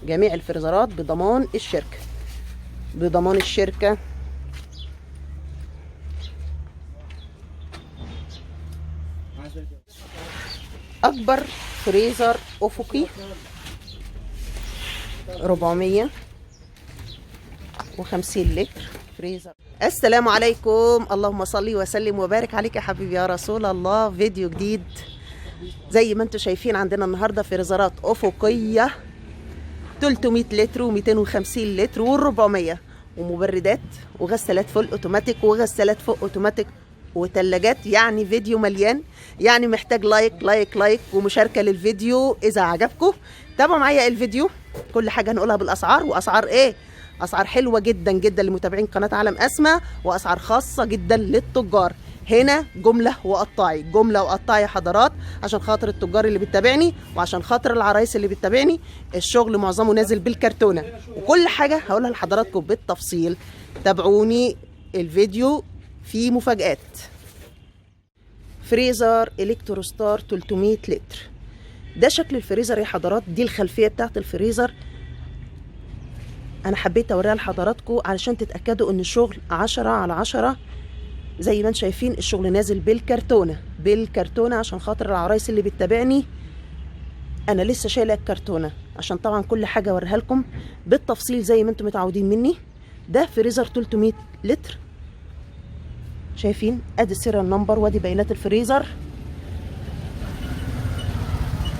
جميع الفريزرات بضمان الشركة، بضمان الشركة. اكبر فريزر افقي 450 لتر فريزر. السلام عليكم، اللهم صل وسلم وبارك عليك يا حبيبي يا رسول الله. فيديو جديد زي ما انتم شايفين. عندنا النهارده فريزرات افقيه 300 لتر و250 لتر و400، ومبردات وغسالات فول اوتوماتيك وغسالات فوق اوتوماتيك وثلاجات. يعني فيديو مليان، يعني محتاج لايك لايك لايك ومشاركه للفيديو. اذا عجبكم تابعوا معايا الفيديو. كل حاجه هنقولها بالاسعار، واسعار ايه؟ اسعار حلوه جدا جدا لمتابعين قناه عالم اسماء، واسعار خاصه جدا للتجار. هنا جمله وقطاعي، جمله وقطاعي يا حضرات، عشان خاطر التجار اللي بتتابعني وعشان خاطر العرايس اللي بتتابعني. الشغل معظمه نازل بالكرتونه، وكل حاجه هقولها لحضراتكم بالتفصيل. تابعوني، الفيديو فيه مفاجآت. فريزر الكتروستار 300 لتر. ده شكل الفريزر يا حضرات، دي الخلفيه بتاعت الفريزر. انا حبيت اوريها لحضراتكم علشان تتاكدوا ان الشغل 10/10. زي ما انتم شايفين الشغل نازل بالكرتونه، بالكرتونه عشان خاطر العرايس اللي بتتابعني. انا لسه شايله الكرتونه عشان طبعا كل حاجه اوريها لكم بالتفصيل زي ما انتم متعودين مني. ده فريزر 300 لتر، شايفين؟ ادي السيريال نمبر وادي بيانات الفريزر.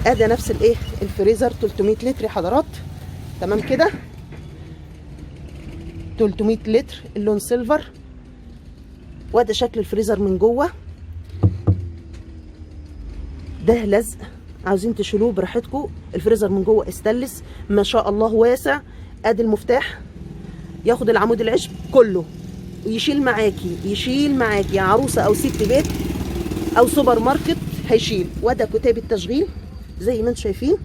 ادي نفس الايه الفريزر 300 لتر يا حضرات. تمام كده، 300 لتر اللون سيلفر. وده شكل الفريزر من جوه. ده لزق، عاوزين تشيلوه براحتكم. الفريزر من جوه استانلس ما شاء الله واسع. ادي المفتاح ياخد العمود العشب كله ويشيل معاكي، يشيل معاكي يا عروسه او ست بيت او سوبر ماركت هيشيل. وده كتاب التشغيل زي ما انتم شايفين.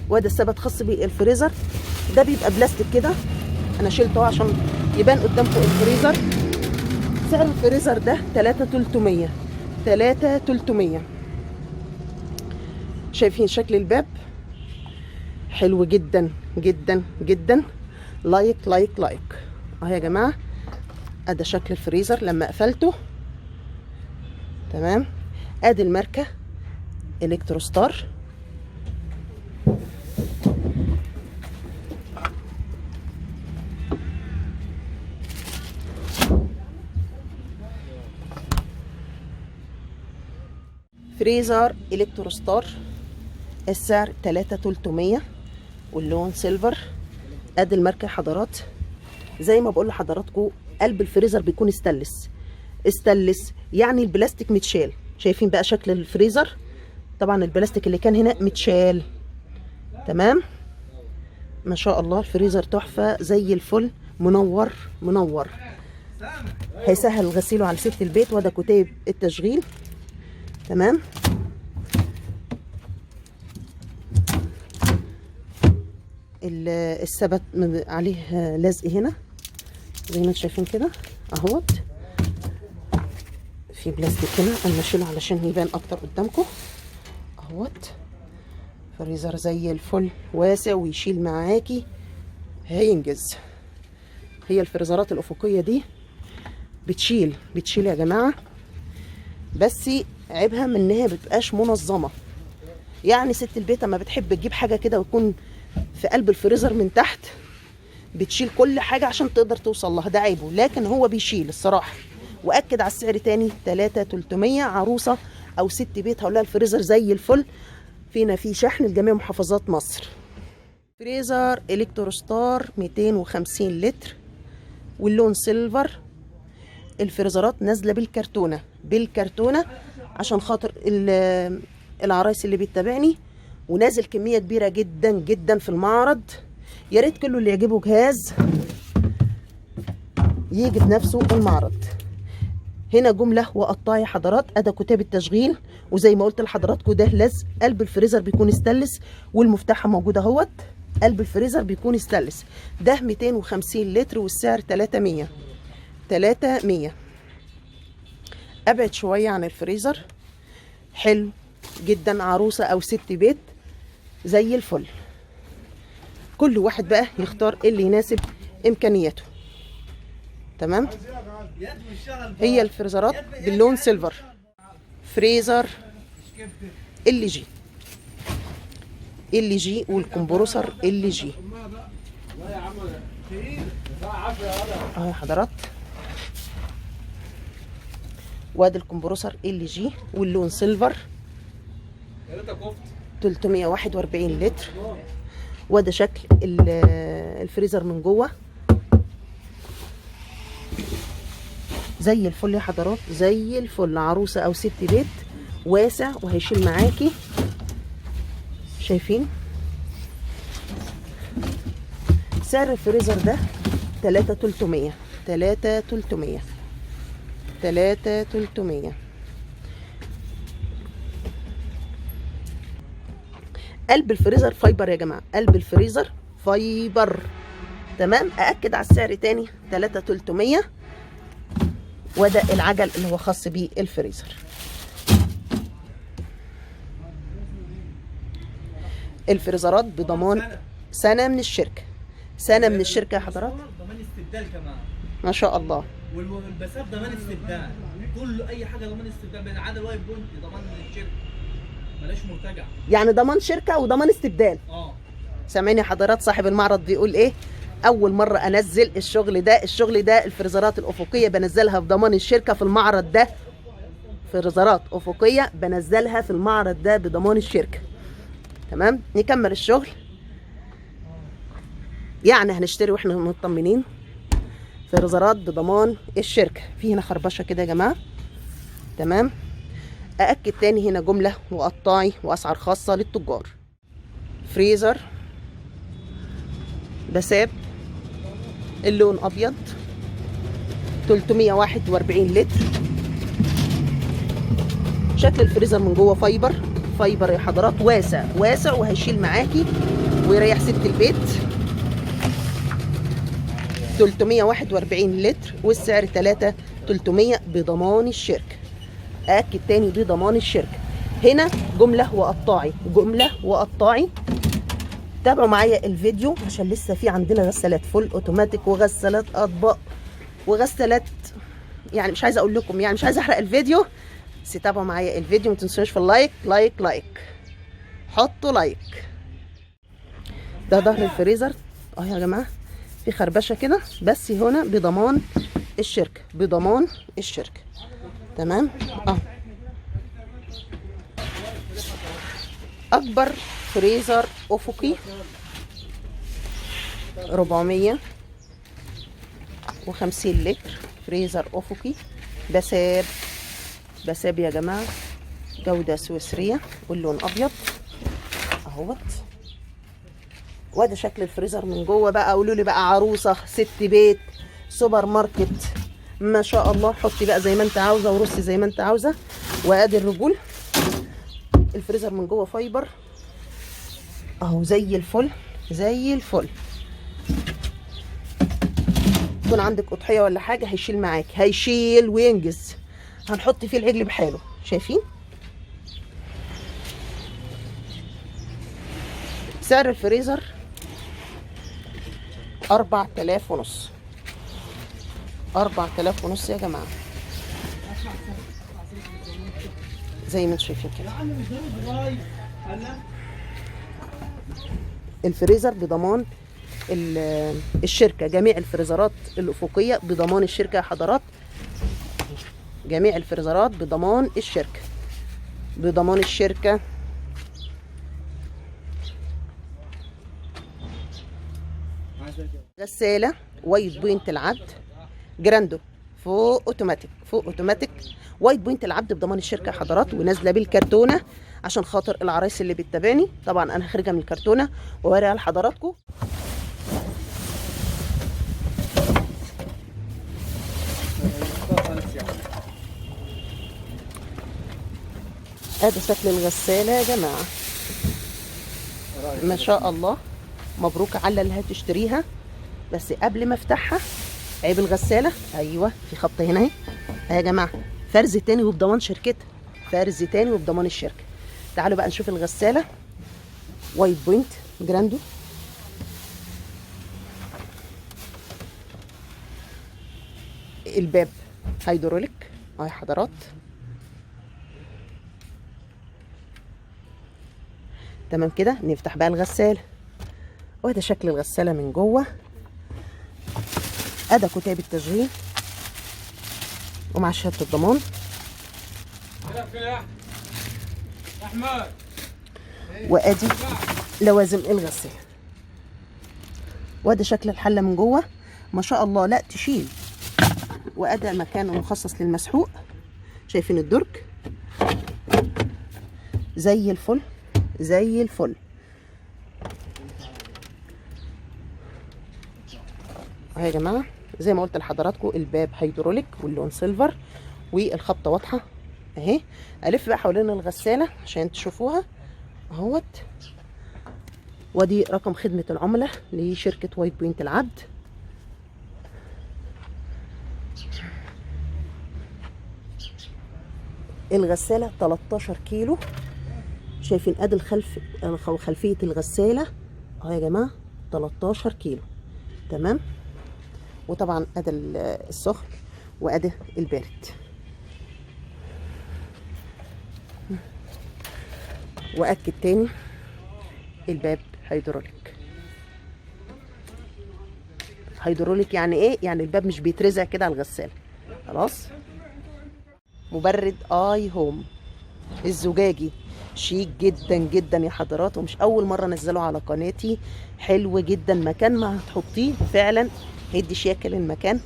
وده الثبت خاص بالفريزر. ده بيبقى بلاستيك كده، انا شيلته عشان يبان قدامكم الفريزر. سعر الفريزر ده 3300. 3300. شايفين شكل الباب؟ حلو جدا جدا جدا. لايك لايك لايك. اهو يا جماعه، ادي شكل الفريزر لما قفلته. تمام. ادي الماركه الكتروستار. فريزر الكتروستار، السعر 3300 واللون سيلفر. ادي الماركه يا حضرات. زي ما بقول لحضراتكم قلب الفريزر بيكون استانلس. استانلس يعني البلاستيك متشال. شايفين بقى شكل الفريزر؟ طبعا البلاستيك اللي كان هنا متشال. تمام، ما شاء الله الفريزر تحفه زي الفل، منور منور. هيسهل غسيله على ست البيت. وده كتاب التشغيل. تمام. الثبت عليه لزق هنا زي ما انتم شايفين كده اهوت. في بلاستيك هنا انا اشيله علشان يبان اكتر قدامكم اهوت. فريزر زي الفل، واسع ويشيل معاكي، هينجز. هي الفريزرات الافقيه دي بتشيل يا جماعه، بس عيبها من انها بتبقاش منظمه. يعني ست البيت اما بتحب تجيب حاجه كده وتكون في قلب الفريزر من تحت، بتشيل كل حاجه عشان تقدر توصل لها. ده عيبه، لكن هو بيشيل الصراحه. واكد على السعر تاني 3300. عروسه او ست بيت هقول لها الفريزر زي الفل. فيه شحن لجميع محافظات مصر. فريزر الكتروستار 250 لتر واللون سيلفر. الفريزرات نازله بالكرتونه، بالكرتونه عشان خاطر العرايس اللي بيتابعني. ونازل كميه كبيره جدا جدا في المعرض. يا ريت كله اللي يعجبه جهاز يجي بنفسه المعرض. هنا جمله وقطاعي حضرات. ادي كتاب التشغيل، وزي ما قلت لحضراتكم ده لزق. قلب الفريزر بيكون استانلس، والمفتاح موجود اهوت. قلب الفريزر بيكون استانلس. ده 250 لتر والسعر 300. 300. ابعد شويه عن الفريزر. حلو جدا، عروسه او ست بيت زي الفل. كل واحد بقى يختار اللي يناسب امكانياته. تمام. هي الفريزرات باللون سيلفر. فريزر ال جي والكمبروسر ال جي اهو يا حضرات. وادي الكمبروسر ال جي واللون سيلفر 341 لتر. وده شكل الفريزر من جوه زي الفل يا حضرات، زي الفل. عروسه او ست بيت، واسع وهيشيل معاكي. شايفين سعر الفريزر ده 3300. 3300. قلب الفريزر فايبر يا جماعه، قلب الفريزر فايبر. تمام. ااكد على السعر تاني 3300. وده العجل اللي هو خاص بيه الفريزر. الفريزرات بضمان سنه من الشركه. سنه من الشركه يا حضرات. ضمان استبدال كمان ما شاء الله. والبسات ضمان استبدال، كله اي حاجه ضمان استبدال. بين عدا الوايب بوينت ضمان الشركه، ملاش مرتجع. يعني ضمان شركه وضمان استبدال. سامعين يا حضرات صاحب المعرض بيقول ايه؟ اول مره انزل الشغل ده الفريزرات الافقيه بنزلها بضمان الشركه في المعرض ده. فريزرات افقيه بنزلها في المعرض ده بضمان الشركه. تمام. نكمل الشغل. يعني هنشتري واحنا مطمنين. فريزرات بضمان الشركه. في هنا خربشه كده يا جماعه. تمام. أأكد تاني هنا جملة وقطاعي وأسعار خاصة للتجار. فريزر بساب اللون أبيض 341 لتر. شكل الفريزر من جوه فايبر يا حضرات. واسع وهيشيل معاكي ويريح ست البيت. 341 لتر والسعر 3300 بضمان الشركة. أأكد تاني بضمان الشركة. هنا جملة وقطاعي. تابعوا معايا الفيديو عشان لسه في عندنا غسالات فول اوتوماتيك وغسالات اطباق وغسالات، يعني مش عايزه اقول لكم، يعني مش عايزه احرق الفيديو، بس تابعوا معايا الفيديو. ما تنسوش في اللايك. حطوا لايك. ده ظهر الفريزر اهو يا جماعه. في خربشه كده بس هنا بضمان الشركه. تمام. اكبر فريزر افقي 450 لتر. فريزر افقي بساب يا جماعه. جوده سويسريه واللون ابيض اهوت. وده شكل الفريزر من جوه بقى. قولوا لي بقى عروسه، ست بيت، سوبر ماركت، ما شاء الله. حطي بقى زي ما انت عاوزه ورصي زي ما انت عاوزه. وادي الرجول. الفريزر من جوه فايبر اهو زي الفل. يكون عندك اضحيه ولا حاجه هيشيل معاكي، هيشيل وينجز. هنحط فيه العجل بحاله. شايفين سعر الفريزر 4000 ونص. 4000 ونص يا جماعه زي ما انتم شايفين كده. الفريزر بضمان الشركه. جميع الفريزرات الافقيه بضمان الشركه يا حضرات. جميع الفريزرات بضمان الشركه. غساله وايت بوينت العبد جراندو فوق اوتوماتيك. وايت بوينت العبد بضمان الشركه يا حضرات. ونازله بالكرتونه عشان خاطر العرايس اللي بتتابعني. طبعا انا خارجه من الكرتونه ووريها لحضراتكم. ادي شكل الغساله يا جماعه. ما شاء الله. مبروك على اللي هتشتريها. بس قبل ما افتحها عيب الغساله. ايوه في خط هنا اهي يا جماعه. فرز تاني وبضمان شركتها. الشركه. تعالوا بقى نشوف الغساله وايت بوينت جراندو. الباب هيدروليك اهي حضرات. تمام كده. نفتح بقى الغسالة، وده شكل الغسالة من جوه. ادي كتاب التشغيل ومع شهادة الضمان. وادي لوازم الغسالة، وادي شكل الحلة من جوه ما شاء الله، لا تشيل. وادي مكان مخصص للمسحوق. شايفين الدرج زي الفل زي الفل. اهي يا جماعه زي ما قلت لحضراتكم الباب هيدروليك واللون سيلفر والخبطه واضحه اهي. الف بقى حوالين الغساله عشان تشوفوها اهوت. ودي رقم خدمه العملاء لشركه وايت بوينت العبد. الغساله 13 كيلو. شايفين ادي خلفيه الغساله اهو يا جماعه 13 كيلو. تمام. وطبعا ادي السخن وادي البارد. واكد تاني الباب هيدروليك. هيدروليك يعني ايه؟ يعني الباب مش بيترزع كده على الغساله خلاص. مبرد اي هوم الزجاجي شيك جدا جدا يا حضرات، ومش اول مره انزله على قناتي. حلو جدا، مكان ما هتحطيه فعلا هيدي شياكه للمكان.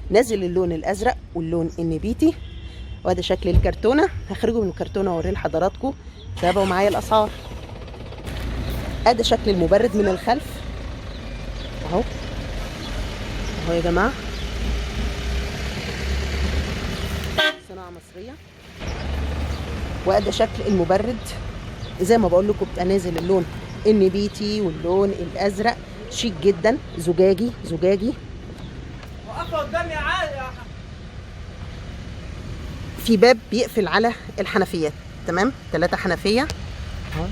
نازل اللون الازرق واللون النبيتي. وده شكل الكرتونه. هخرجه من الكرتونه واوريه لحضراتكم. تابعوا معايا الاسعار. ادي شكل المبرد من الخلف اهو اهو يا جماعه، صناعه مصريه. وادي شكل المبرد زي ما بقول لكم، بيبقى نازل اللون النبيتي واللون الازرق شيك جدا. زجاجي زجاجي. وقفه قدامي عادي. في باب بيقفل على الحنفيات. تمام. 3 حنفيه اهو.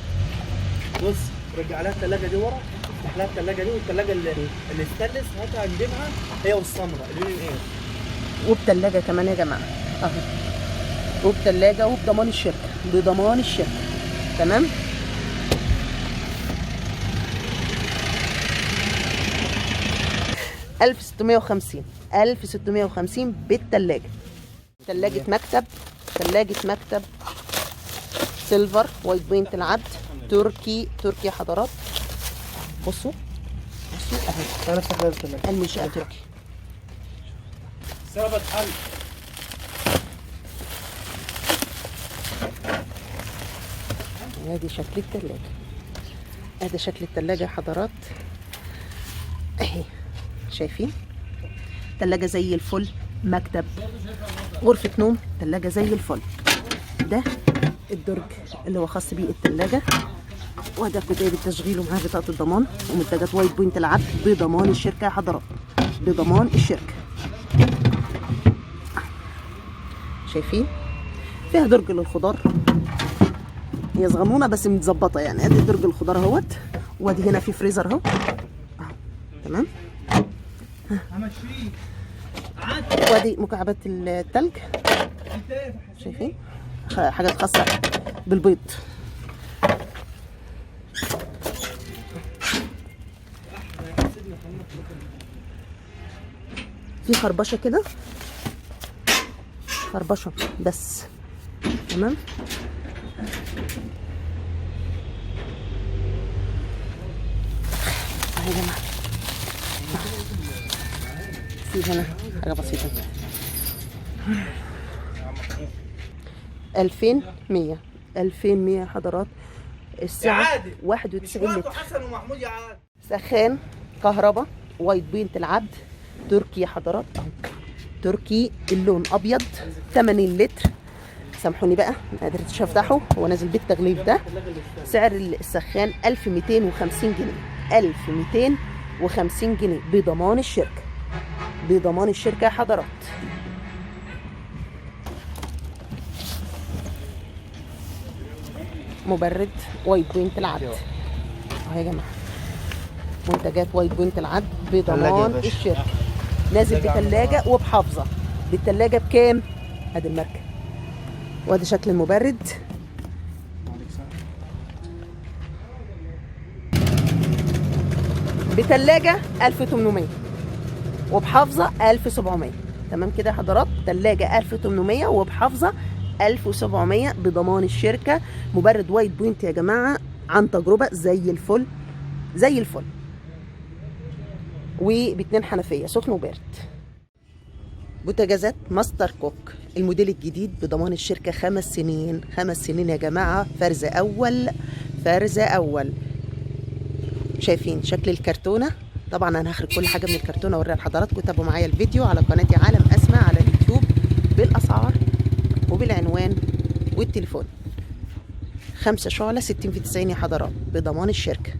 بص رجع لها الثلاجه دي ورا، افتح لها الثلاجه دي، والثلاجه اللي ستانلس هاتها هنجيبها هي والسمراء اللون ايه. وبتلاجه كمان يا جماعه اهو. وبتلاجه وبضمان الشركه، بضمان الشركه. تمام. $1650 بالتلاجة. تلاجة مكتب، تلاجة مكتب سيلفر وايت بوينت العبد تركي. تركي يا حضرات. بصوا بصوا اهي. انا افتح لها الثلاجه. المنشأة تركي. ثابت حل. ادي شكل التلاجة. ادي شكل التلاجة يا حضرات اهي. شايفين تلاجة زي الفل. مكتب، غرفة نوم، تلاجة زي الفل. ده الدرج اللي هو خاص بيه التلاجة. وده كتاب التشغيل ومعاه بطاقة الضمان. ومنتجات وايت بوينت العبد بضمان الشركة يا حضرات، بضمان الشركة. شايفين فيها درج للخضار. هي صغنونه بس متظبطه يعني. ادي درج الخضار اهوت. وادي هنا في فريزر اهو. تمام. وادي مكعبات التلج. شايفين حاجات خاصه بالبيض. في خربشه كده، خربشه بس. تمام. اهي يا جماعه في هنا حاجه بسيطه. 2100 2100 يا حضرات. السعر 91 لتر. حسن ومحمود يا عاد. سخان كهرباء وايت بوينت العبد تركي يا حضرات اهو. تركي اللون ابيض 80 لتر. سامحوني بقى ما قدرتش افتحه، هو نازل بالتغليف ده. سعر السخان 1250 جنيه. 1250 جنيه بضمان الشركه، بضمان الشركه يا حضرات. مبرد وايت بوينت العبد اهو يا جماعه منتجات وايت بوينت العد تلاجة يا بضمان باشا. الشركه. نازل تلاجة على بثلاجه بعض. وبحافظه. بالثلاجه بكام؟ ادي الماركه وادي شكل المبرد. بثلاجه 1800 وبحافظه 1700. تمام كده يا حضرات. ثلاجه 1800 وبحافظه 1700 بضمان الشركه. مبرد وايت بوينت يا جماعه عن تجربه زي الفل زي الفل. وباتنين حنفيه سخن وبارد. بوتاجازات ماستر كوك الموديل الجديد بضمان الشركه 5 سنين. 5 سنين يا جماعه. فرز اول فرز اول. شايفين شكل الكرتونه؟ طبعا انا هخرج كل حاجه من الكرتونه اوريها لحضراتكم. تابعوا معايا الفيديو على قناتي عالم اسماء على اليوتيوب بالاسعار وبالعنوان والتليفون. 5 شعله 60 في 90 يا حضرات بضمان الشركه.